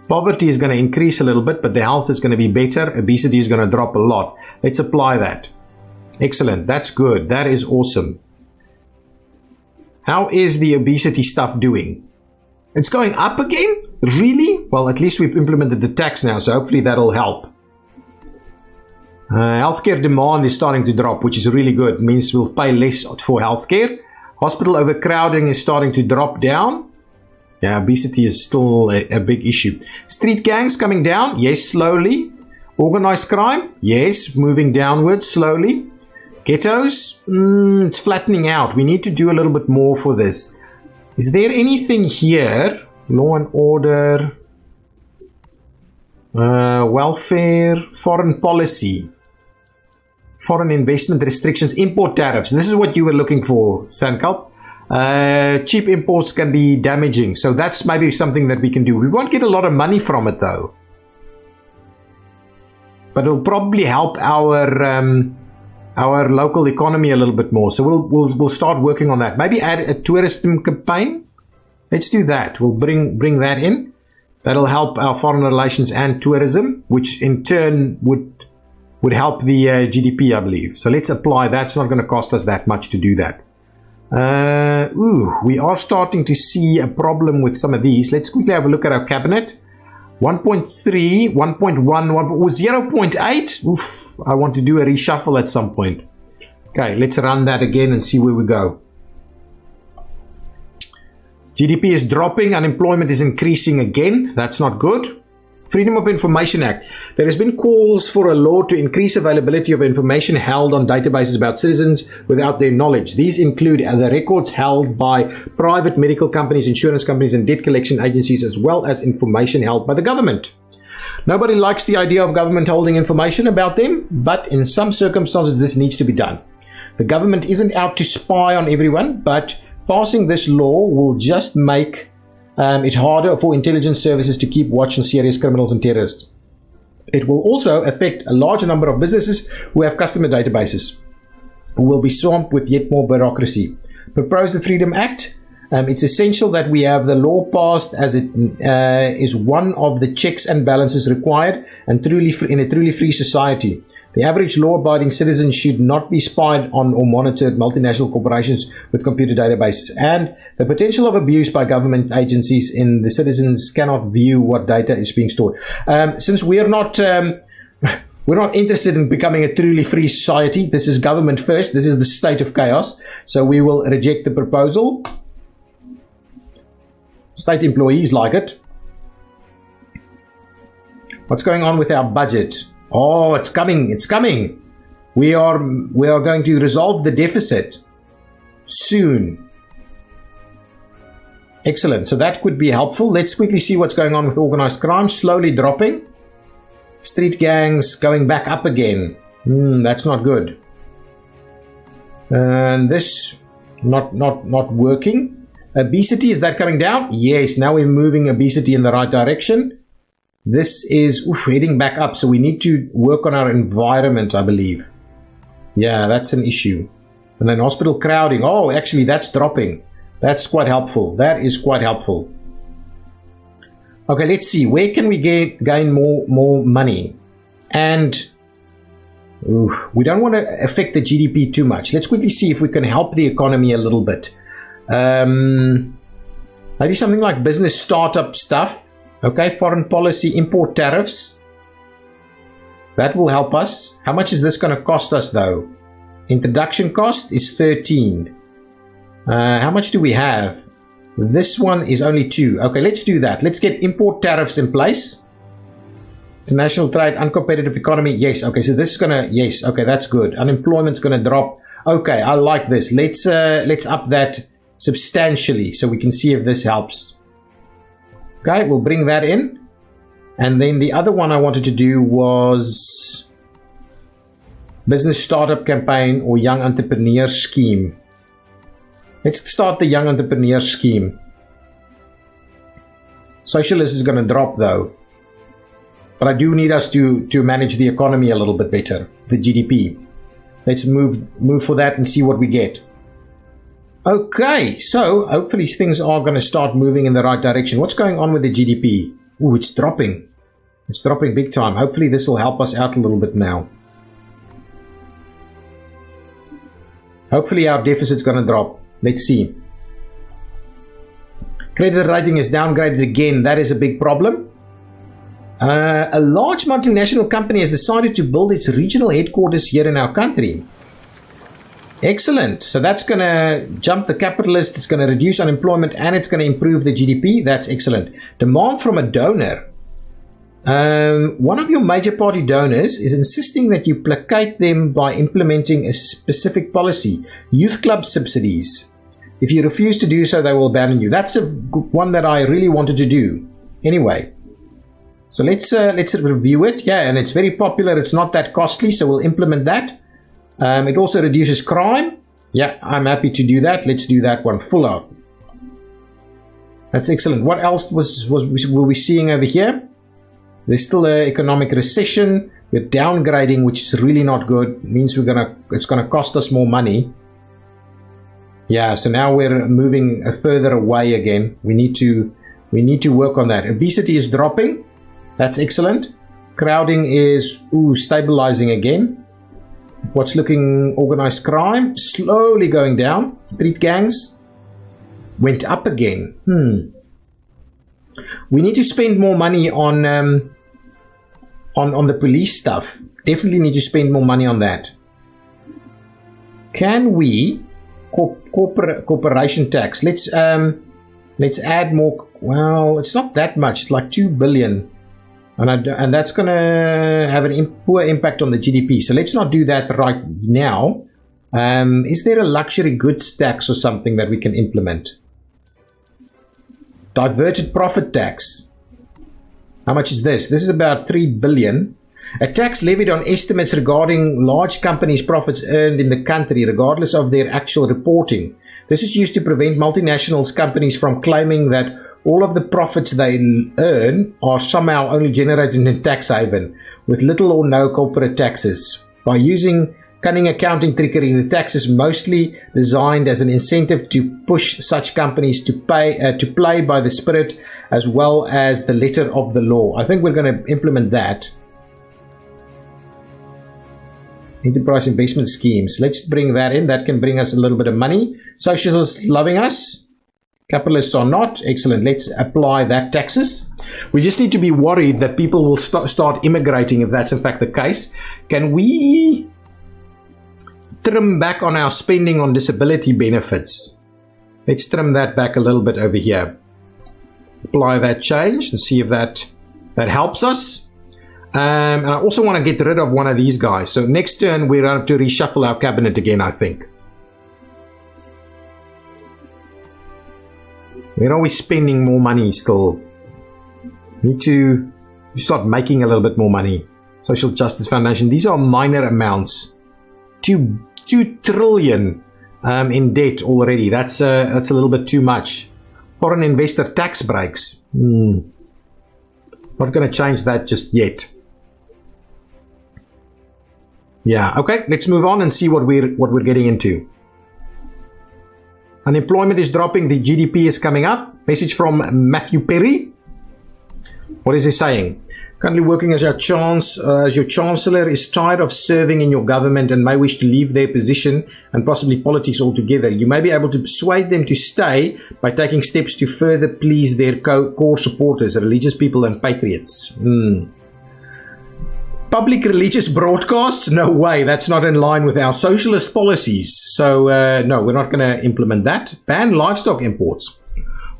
Poverty is going to increase a little bit, but the health is going to be better. Obesity is going to drop a lot. Let's apply that. Excellent. That's good. That is awesome. How is the obesity stuff doing? It's going up again? Really? Well, at least we've implemented the tax now, so hopefully that'll help. Healthcare demand is starting to drop, which is really good. It means we'll pay less for healthcare. Hospital overcrowding is starting to drop down. Yeah, obesity is still a big issue. Street gangs coming down? Yes, slowly. Organized crime? Yes, moving downwards slowly. Ghettos? It's flattening out. We need to do a little bit more for this. Is there anything here? Law and order, welfare, foreign policy, foreign investment restrictions, import tariffs. This is what you were looking for, Sankalp. Cheap imports can be damaging, so that's maybe something that we can do. We won't get a lot of money from it though, but it'll probably help our local economy a little bit more. So we'll start working on that. Maybe add a tourism campaign. Let's do that. We'll bring that in. That'll help our foreign relations and tourism, which in turn would help the GDP, I believe. So let's apply that. It's not going to cost us that much to do that. We are starting to see a problem with some of these. Let's quickly have a look at our cabinet. 1.3, 1.1, 0.8. Oof, I want to do a reshuffle at some point. Okay, let's run that again and see where we go. GDP is dropping, unemployment is increasing again. That's not good. Freedom of Information Act. There has been calls for a law to increase availability of information held on databases about citizens without their knowledge. These include the records held by private medical companies, insurance companies, and debt collection agencies, as well as information held by the government. Nobody likes the idea of government holding information about them, but in some circumstances this needs to be done. The government isn't out to spy on everyone, but passing this law will just make it's harder for intelligence services to keep watch on serious criminals and terrorists. It will also affect a large number of businesses who have customer databases, who will be swamped with yet more bureaucracy. Propose the Freedom Act. It's essential that we have the law passed, as it is one of the checks and balances required and in a truly free society. The average law-abiding citizen should not be spied on or monitored multinational corporations with computer databases, and the potential of abuse by government agencies in the citizens cannot view what data is being stored. Since we're not interested in becoming a truly free society, this is government first, this is the state of chaos, so we will reject the proposal. State employees like it. What's going on with our budget? Oh, it's coming. It's coming. We are going to resolve the deficit soon. Excellent. So that could be helpful. Let's quickly see what's going on with organized crime. Slowly dropping. Street gangs going back up again. That's not good. And this not working. Obesity, is that coming down? Yes. Now we're moving obesity in the right direction. This is heading back up, so we need to work on our environment, I believe. Yeah, that's an issue. And then hospital crowding. Oh, actually, that's dropping. That's quite helpful. That is quite helpful. Okay, let's see. Where can we gain more money? And we don't want to affect the GDP too much. Let's quickly see if we can help the economy a little bit. Maybe something like business startup stuff. Okay, foreign policy, import tariffs. That will help us. How much is this going to cost us though? Introduction cost is 13. How much do we have? This one is only 2. Okay, let's do that. Let's get import tariffs in place. International trade, uncompetitive economy. Yes, okay, so this is going to, yes, okay, that's good. Unemployment's going to drop. Okay, I like this. Let's up that substantially so we can see if this helps. Okay, we'll bring that in. And then the other one I wanted to do was business startup campaign or young entrepreneur scheme. Let's start the young entrepreneur scheme. Socialist is going to drop though. But I do need us to manage the economy a little bit better, the GDP. Let's move for that and see what we get. Okay, so hopefully things are going to start moving in the right direction. What's going on with the GDP? Ooh, it's dropping. It's dropping big time. Hopefully this will help us out a little bit now. Hopefully our deficit's going to drop. Let's see. Credit rating is downgraded again. That is a big problem. A large multinational company has decided to build its regional headquarters here in our country. Excellent. So that's going to jump the capitalists, it's going to reduce unemployment, and it's going to improve the GDP. That's excellent. Demand from a donor. One of your major party donors is insisting that you placate them by implementing a specific policy. Youth club subsidies. If you refuse to do so, they will ban you. That's one that I really wanted to do. Anyway. So let's review it. Yeah, and it's very popular. It's not that costly, so we'll implement that. It also reduces crime. Yeah, I'm happy to do that. Let's do that one full out. That's excellent. What else were we seeing over here? There's still an economic recession. We're downgrading, which is really not good. It means it's gonna cost us more money. Yeah, so now we're moving further away again. We need to work on that. Obesity is dropping. That's excellent. Crowding is stabilizing again. What's looking organized crime? Slowly going down. Street gangs went up again. We need to spend more money on the police stuff. Definitely need to spend more money on that. Can we corporation tax? Let's add more. Well, it's not that much. It's like 2 billion. And that's going to have a poor impact on the GDP. So let's not do that right now. Is there a luxury goods tax or something that we can implement? Diverted profit tax. How much is this? This is about 3 billion. A tax levied on estimates regarding large companies' profits earned in the country, regardless of their actual reporting. This is used to prevent multinationals companies from claiming that all of the profits they earn are somehow only generated in a tax haven, with little or no corporate taxes. By using cunning accounting trickery, the tax is mostly designed as an incentive to push such companies to play by the spirit as well as the letter of the law. I think we're going to implement that. Enterprise investment schemes. Let's bring that in. That can bring us a little bit of money. Socialists loving us. Capitalists are not. Excellent. Let's apply that taxes. We just need to be worried that people will start immigrating if that's in fact the case. Can we trim back on our spending on disability benefits? Let's trim that back a little bit over here. Apply that change and see if that helps us. And I also want to get rid of one of these guys. So next turn we're going to have to reshuffle our cabinet again, I think. Where are we spending more money still? Need to start making a little bit more money. Social Justice Foundation. These are minor amounts. 2 trillion in debt already. That's a little bit too much. Foreign investor tax breaks. Not going to change that just yet. Yeah. Okay. Let's move on and see what we're getting into. Unemployment is dropping. The GDP is coming up. Message from Matthew Perry. What is he saying? Currently working as your chancellor is tired of serving in your government and may wish to leave their position and possibly politics altogether. You may be able to persuade them to stay by taking steps to further please their core supporters, religious people and patriots. Public religious broadcasts? No way. That's not in line with our socialist policies. So, no, we're not going to implement that. Ban livestock imports.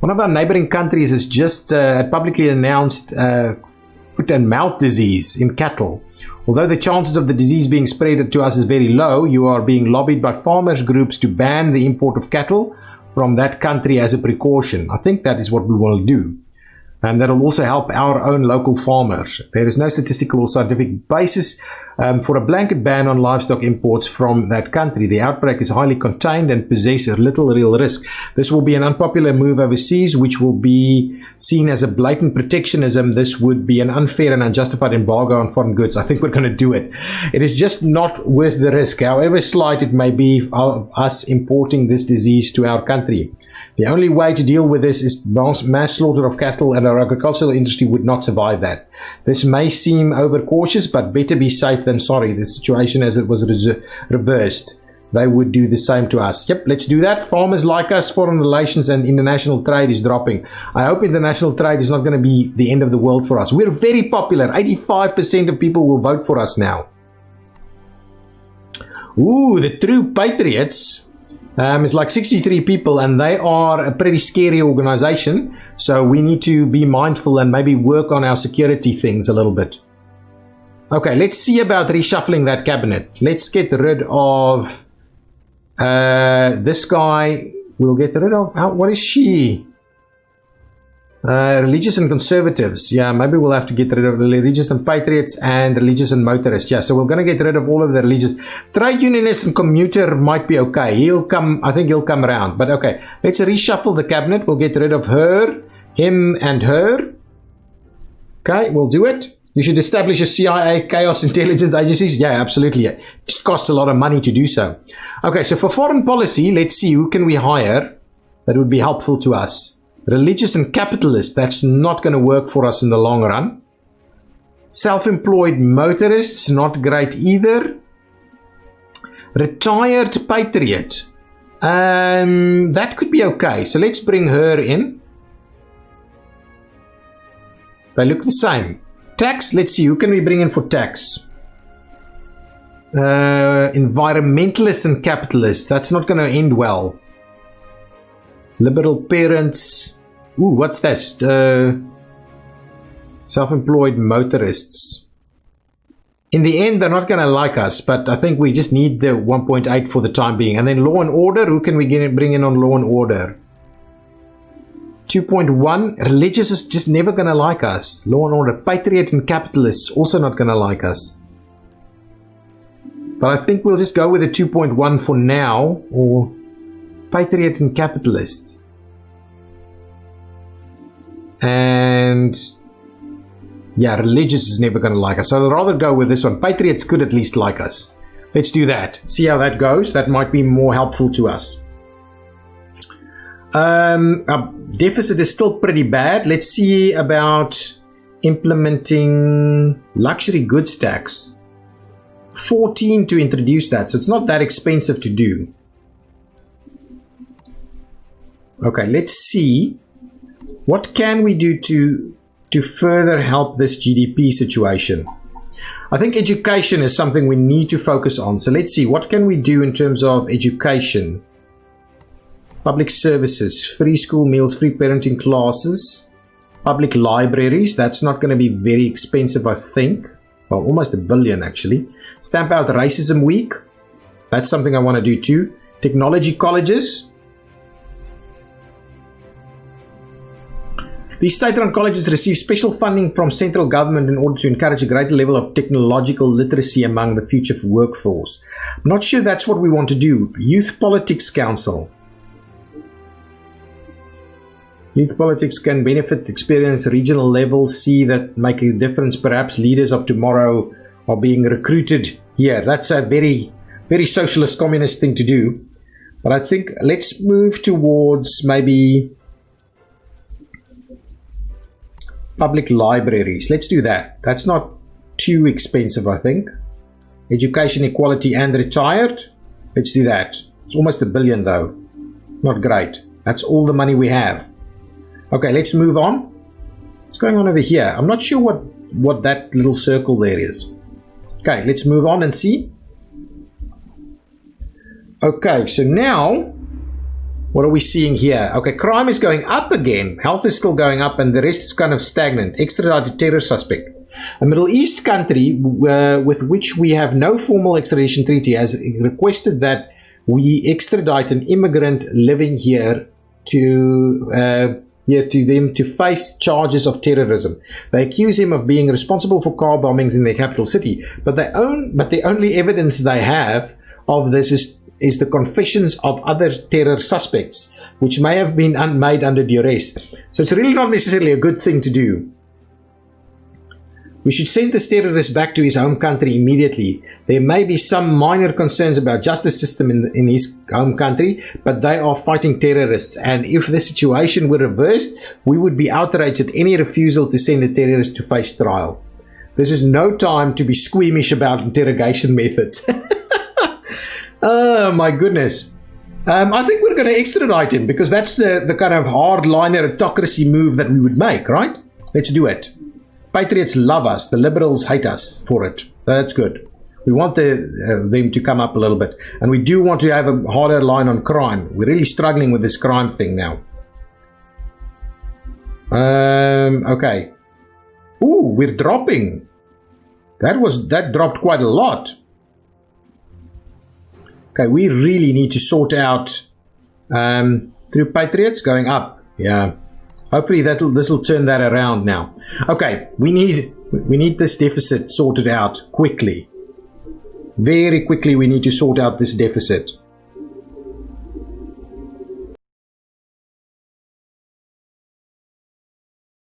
One of our neighboring countries has just publicly announced foot and mouth disease in cattle. Although the chances of the disease being spread to us is very low, you are being lobbied by farmers groups to ban the import of cattle from that country as a precaution. I think that is what we will do. And that will also help our own local farmers. There is no statistical or scientific basis for a blanket ban on livestock imports from that country. The outbreak is highly contained and possesses little real risk. This will be an unpopular move overseas, which will be seen as a blatant protectionism. This would be an unfair and unjustified embargo on foreign goods. I think we're going to do it. It is just not worth the risk, however slight it may be, of us importing this disease to our country. The only way to deal with this is mass slaughter of cattle, and our agricultural industry would not survive that. This may seem overcautious, but better be safe than sorry. The situation as it was reversed, they would do the same to us. Yep, let's do that. Farmers like us, foreign relations and international trade is dropping. I hope international trade is not going to be the end of the world for us. We're very popular. 85% of people will vote for us now. Ooh, the true patriots. It's like 63 people, and they are a pretty scary organization. So we need to be mindful and maybe work on our security things a little bit. Okay, let's see about reshuffling that cabinet. Let's get rid of this guy. We'll get rid of, what is she? Religious and conservatives. Yeah, maybe we'll have to get rid of religious and patriots and religious and motorists. Yeah, so we're going to get rid of all of the religious. Trade unionist and commuter might be okay. I think he'll come around. But okay, let's reshuffle the cabinet. We'll get rid of her, him, and her. Okay, we'll do it. You should establish a CIA, chaos intelligence agencies. Yeah, absolutely. It just costs a lot of money to do so. Okay, so for foreign policy, let's see who can we hire that would be helpful to us. Religious and capitalist, that's not going to work for us in the long run. Self-employed motorists, not great either. Retired patriot. That could be okay. So let's bring her in. They look the same. Tax, let's see, who can we bring in for tax? Environmentalists and capitalists. That's not going to end well. Liberal parents. Ooh, what's this? Self-employed motorists. In the end, they're not going to like us, but I think we just need the 1.8 for the time being. And then law and order, who can we bring in on law and order? 2.1, religious is just never going to like us. Law and order, patriot and capitalists, also not going to like us. But I think we'll just go with the 2.1 for now, or patriot and capitalist. And yeah, religious is never going to like us. So I'd rather go with this one. Patriots could at least like us. Let's do that. See how that goes. That might be more helpful to us. Our deficit is still pretty bad. Let's see about implementing luxury goods tax. 14 to introduce that. So it's not that expensive to do. Okay, let's see. What can we do to further help this GDP situation? I think education is something we need to focus on. So let's see, what can we do in terms of education? Public services, free school meals, free parenting classes, public libraries. That's not going to be very expensive, I think. Well, almost $1 billion actually. Stamp out Racism Week. That's something I want to do too. Technology colleges. These state-run colleges receive special funding from central government in order to encourage a greater level of technological literacy among the future workforce. I'm not sure that's what we want to do. Youth Politics Council. Youth politics can benefit, experience regional levels, see that make a difference. Perhaps leaders of tomorrow are being recruited here. That's a very, very socialist communist thing to do. But I think let's move towards maybe public libraries. Let's do that. That's not too expensive, I think. Education, equality, and retired. Let's do that. It's almost $1 billion though. Not great. That's all the money we have. Okay, let's move on. What's going on over here? I'm not sure what that little circle there is. Okay, let's move on and see. Okay, so now what are we seeing here? Okay, crime is going up again. Health is still going up and the rest is kind of stagnant. Extradited terror suspect. A Middle East country with which we have no formal extradition treaty has requested that we extradite an immigrant living here to them to face charges of terrorism. They accuse him of being responsible for car bombings in their capital city, but the only evidence they have of this is the confessions of other terror suspects, which may have been made under duress. So it's really not necessarily a good thing to do. We should send this terrorist back to his home country immediately. There may be some minor concerns about justice system in his home country, but they are fighting terrorists. And if the situation were reversed, we would be outraged at any refusal to send a terrorist to face trial. This is no time to be squeamish about interrogation methods. Oh my goodness. I think we're going to extradite him because that's the kind of hardliner autocracy move that we would make, right? Let's do it. Patriots love us. The liberals hate us for it. That's good. We want them to come up a little bit. And we do want to have a harder line on crime. We're really struggling with this crime thing now. Okay. Ooh, we're dropping. That dropped quite a lot. Okay, we really need to sort out through Patriots going up. Yeah. Hopefully this will turn that around now. Okay, we need this deficit sorted out quickly. Very quickly we need to sort out this deficit.